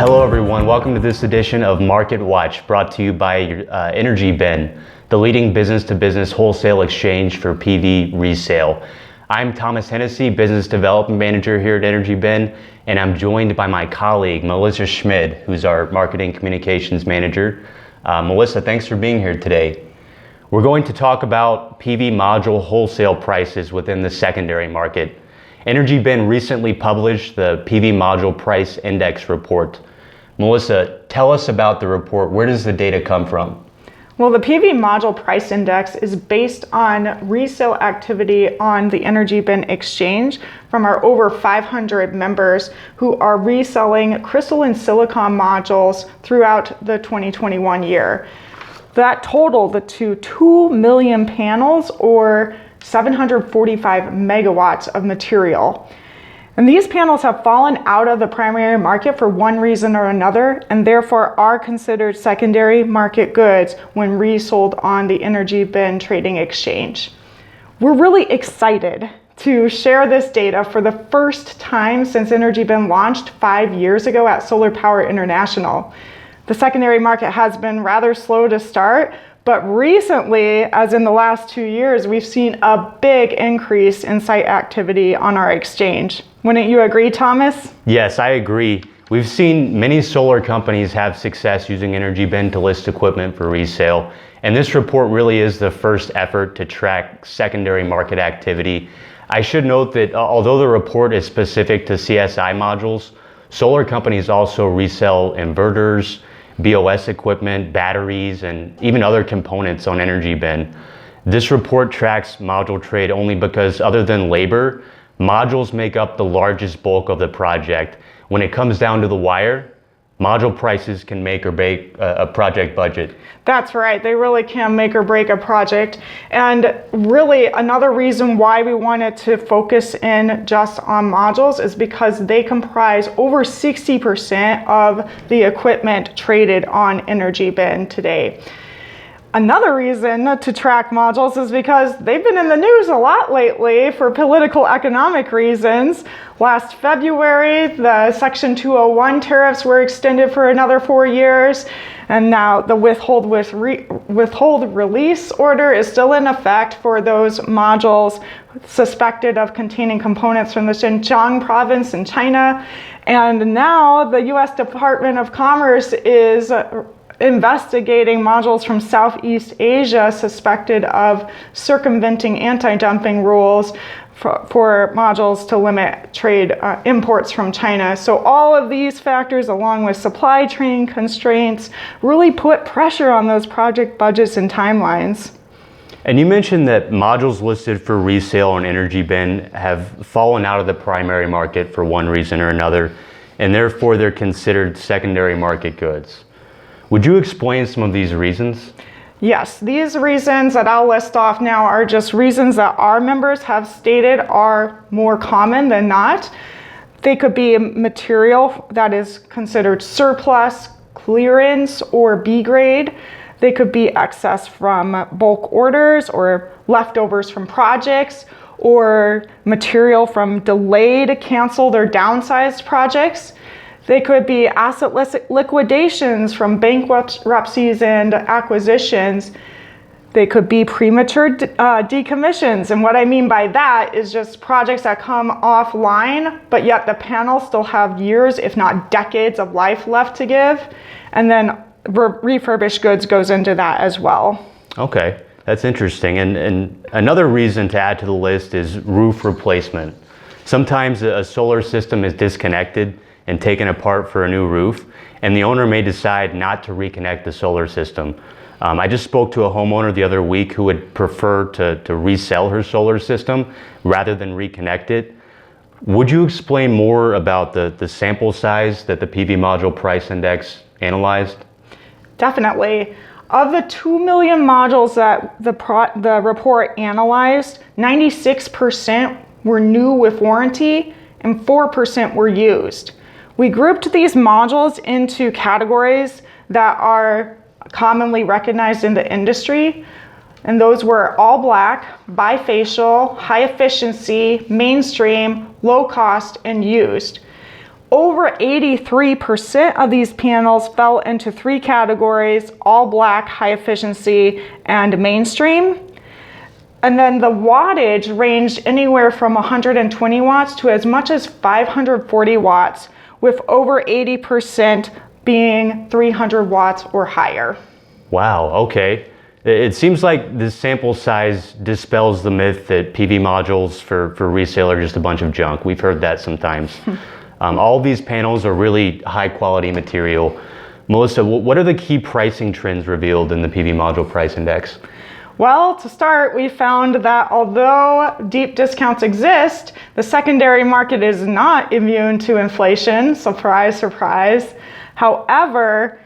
Hello everyone, welcome to this edition of Market Watch, brought to you by EnergyBin, the leading business-to-business wholesale exchange for PV resale. I'm Thomas Hennessy, Business Development Manager here at EnergyBin, and I'm joined by my colleague, Melissa Schmid, who's our Marketing Communications Manager. Melissa, thanks for being here today. We're going to talk about PV module wholesale prices within the secondary market. EnergyBin recently published the PV module price index report. Melissa, tell us about the report. Where does the data come from? Well, the PV module price index is based on resale activity on the EnergyBin exchange from our over 500 members who are reselling crystalline silicon modules throughout the 2021 year. That totaled to 2 million panels, or 745 megawatts of material. And these panels have fallen out of the primary market for one reason or another, and therefore are considered secondary market goods when resold on the EnergyBin trading exchange. We're really excited to share this data for the first time since EnergyBin launched 5 years ago at Solar Power International. The secondary market has been rather slow to start, but recently, as in the last 2 years, we've seen a big increase in site activity on our exchange. Wouldn't you agree, Thomas? Yes, I agree. We've seen many solar companies have success using EnergyBin to list equipment for resale, and this report really is the first effort to track secondary market activity. I should note that although the report is specific to CSI modules, solar companies also resell inverters, BOS equipment, batteries, and even other components on EnergyBin. This report tracks module trade only because, other than labor, modules make up the largest bulk of the project. When it comes down to the wire, module prices can make or break a project budget. That's right, they really can make or break a project. And really another reason why we wanted to focus in just on modules is because they comprise over 60% of the equipment traded on EnergyBin today. Another reason to track modules is because they've been in the news a lot lately for political economic reasons. Last February, the Section 201 tariffs were extended for another 4 years, and now the withhold release order is still in effect for those modules suspected of containing components from the Xinjiang province in China. And now the U.S. Department of Commerce is investigating modules from Southeast Asia suspected of circumventing anti-dumping rules for modules to limit trade imports from China. So all of these factors, along with supply chain constraints, really put pressure on those project budgets and timelines. And you mentioned that modules listed for resale on EnergyBin have fallen out of the primary market for one reason or another, and therefore they're considered secondary market goods. Would you explain some of these reasons? Yes, these reasons that I'll list off now are just reasons that our members have stated are more common than not. They could be material that is considered surplus, clearance, or B grade. They could be excess from bulk orders or leftovers from projects, or material from delayed, canceled, or downsized projects. They could be asset liquidations from bankruptcies and acquisitions. They could be premature decommissions. And what I mean by that is just projects that come offline, but yet the panels still have years, if not decades, of life left to give. And then refurbished goods goes into that as well. Okay, that's interesting. And another reason to add to the list is roof replacement. Sometimes a solar system is disconnected and taken apart for a new roof, and the owner may decide not to reconnect the solar system. I just spoke to a homeowner the other week who would prefer to resell her solar system rather than reconnect it. Would you explain more about the sample size that the PV module price index analyzed? Definitely. Of the 2 million modules that the report analyzed, 96% were new with warranty and 4% were used. We grouped these modules into categories that are commonly recognized in the industry, and those were all black, bifacial, high efficiency, mainstream, low cost, and used. over 83% of these panels fell into three categories: all black, high efficiency, and mainstream. And then the wattage ranged anywhere from 120 watts to as much as 540 watts, with over 80% being 300 watts or higher. Wow, okay. It seems like this sample size dispels the myth that PV modules for resale are just a bunch of junk. We've heard that sometimes. All of these panels are really high quality material. Melissa, what are the key pricing trends revealed in the PV module price index? Well, to start, we found that although deep discounts exist, the secondary market is not immune to inflation. Surprise, surprise. However,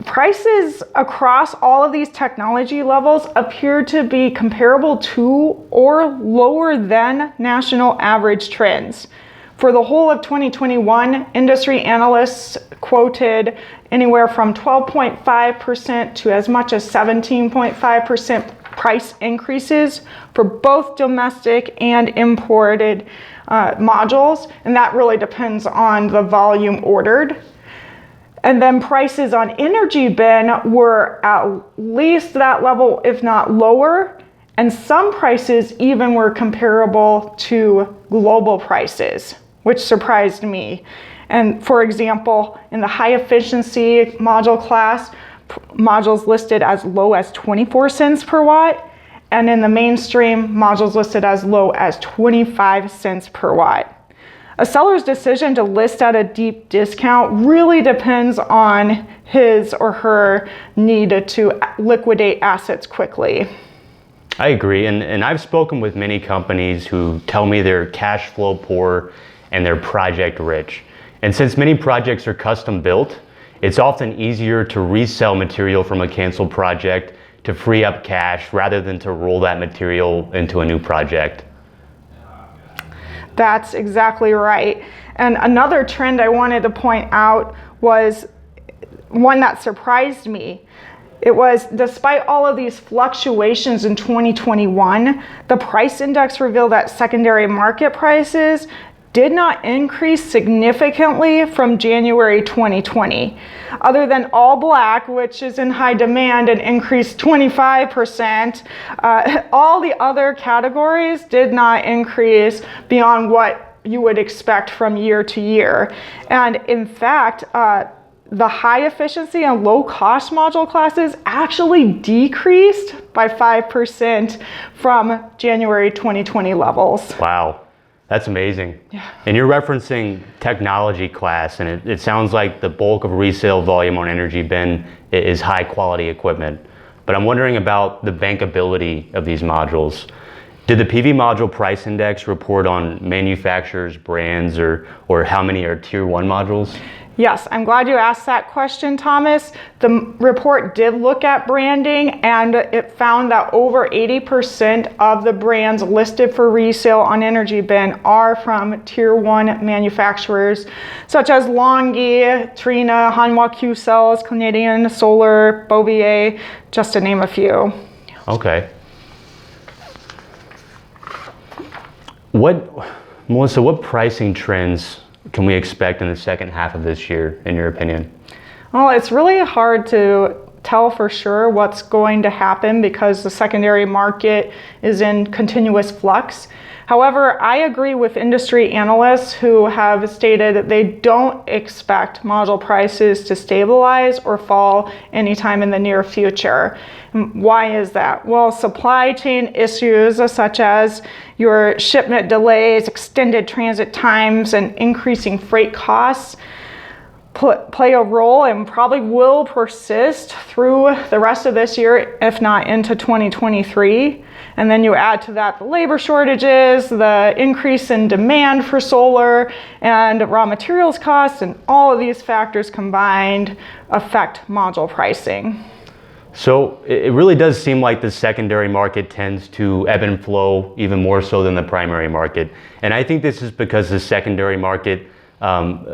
prices across all of these technology levels appear to be comparable to or lower than national average trends. For the whole of 2021, industry analysts quoted anywhere from 12.5% to as much as 17.5% price increases for both domestic and imported modules, and that really depends on the volume ordered. And then prices on EnergyBin were at least that level, if not lower, and some prices even were comparable to global prices, which surprised me. And for example, in the high efficiency module class, modules listed as low as 24 cents per watt, and in the mainstream, modules listed as low as 25 cents per watt. A seller's decision to list at a deep discount really depends on his or her need to liquidate assets quickly. I agree, and I've spoken with many companies who tell me they're cash flow poor and they're project rich. And since many projects are custom built, it's often easier to resell material from a canceled project to free up cash rather than to roll that material into a new project. That's exactly right. And another trend I wanted to point out was one that surprised me. It was, despite all of these fluctuations in 2021, the price index revealed that secondary market prices did not increase significantly from January 2020. Other than all black, which is in high demand and increased 25%, all the other categories did not increase beyond what you would expect from year to year. And in fact, the high efficiency and low cost module classes actually decreased by 5% from January 2020 levels. Wow. That's amazing. Yeah. And you're referencing technology class, and it sounds like the bulk of resale volume on EnergyBin is high quality equipment. But I'm wondering about the bankability of these modules. Did the PV module price index report on manufacturers, brands, or how many are tier 1 modules? Yes, I'm glad you asked that question, Thomas. The report did look at branding, and it found that over 80% of the brands listed for resale on EnergyBin are from tier 1 manufacturers, such as LONGi, Trina, Hanwha Q-Cells, Canadian Solar, Bouvier, just to name a few. Okay. Melissa, what pricing trends can we expect in the second half of this year, in your opinion? Well, it's really hard to tell for sure what's going to happen because the secondary market is in continuous flux. However, I agree with industry analysts who have stated that they don't expect module prices to stabilize or fall anytime in the near future. Why is that? Well, supply chain issues such as your shipment delays, extended transit times, and increasing freight costs play a role and probably will persist through the rest of this year, if not into 2023. And then you add to that the labor shortages, the increase in demand for solar, and raw materials costs, and all of these factors combined affect module pricing. So it really does seem like the secondary market tends to ebb and flow even more so than the primary market. And I think this is because the secondary market,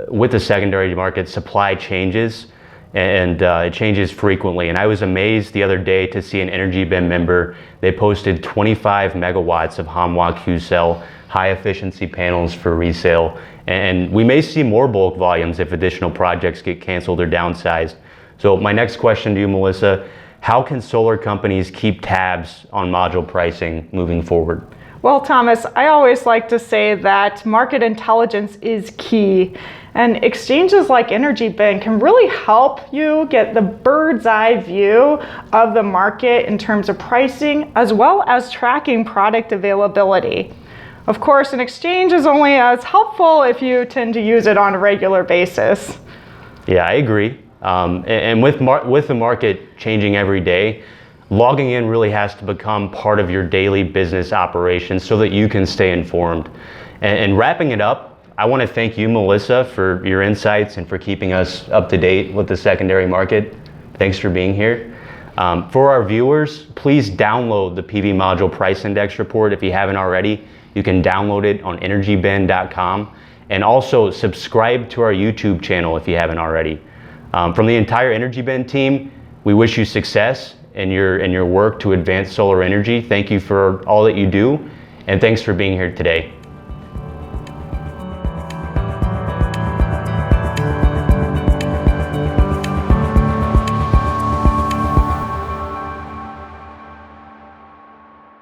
with the secondary market, supply changes. and it changes frequently. And I was amazed the other day to see an EnergyBin member, they posted 25 megawatts of Hanwha Q-cell high efficiency panels for resale. And we may see more bulk volumes if additional projects get canceled or downsized. So my next question to you, Melissa, how can solar companies keep tabs on module pricing moving forward? Well, Thomas, I always like to say that market intelligence is key. And exchanges like EnergyBin can really help you get the bird's eye view of the market in terms of pricing, as well as tracking product availability. Of course, an exchange is only as helpful if you tend to use it on a regular basis. Yeah, I agree. And with the market changing every day, logging in really has to become part of your daily business operations so that you can stay informed. And wrapping it up, I want to thank you, Melissa, for your insights and for keeping us up to date with the secondary market. Thanks for being here. For our viewers, please download the PV module price index report if you haven't already. You can download it on EnergyBin.com, and also subscribe to our YouTube channel if you haven't already. From the entire EnergyBin team, we wish you success in your work to advance solar energy. Thank you for all that you do, and thanks for being here today.